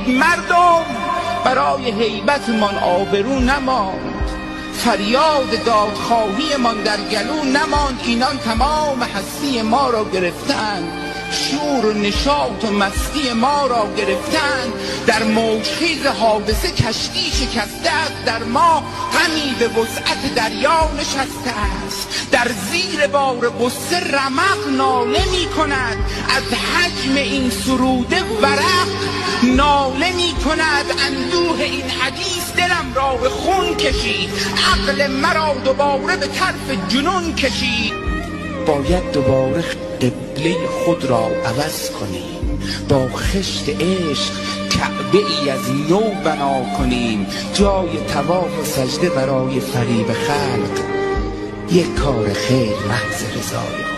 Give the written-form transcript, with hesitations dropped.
مردم برای هیبتمان آبرو نماند، فریاد دادخواهی من در گلو نماند. اینان تمام هستی ما را گرفتند، شور و نشاط و مستی ما را گرفتند. در موجخیز حادثه کشتی شکسته است، در ما غمی به وسعت دریا نشسته است. در زیر بار غصه رمق ناله می کند، از حجم این سروده ورق ناله می کند. اندوه این حدیث دلم را به خون کشید، عقل مرا دوباره به طرف جنون کشید. باید دوباره قبله خود را عوض کنیم، با خشت عشق کعبه ای از نو بنا کنیم. جای طواف و سجده برای فریب خلق، یک کار خیر محض رضای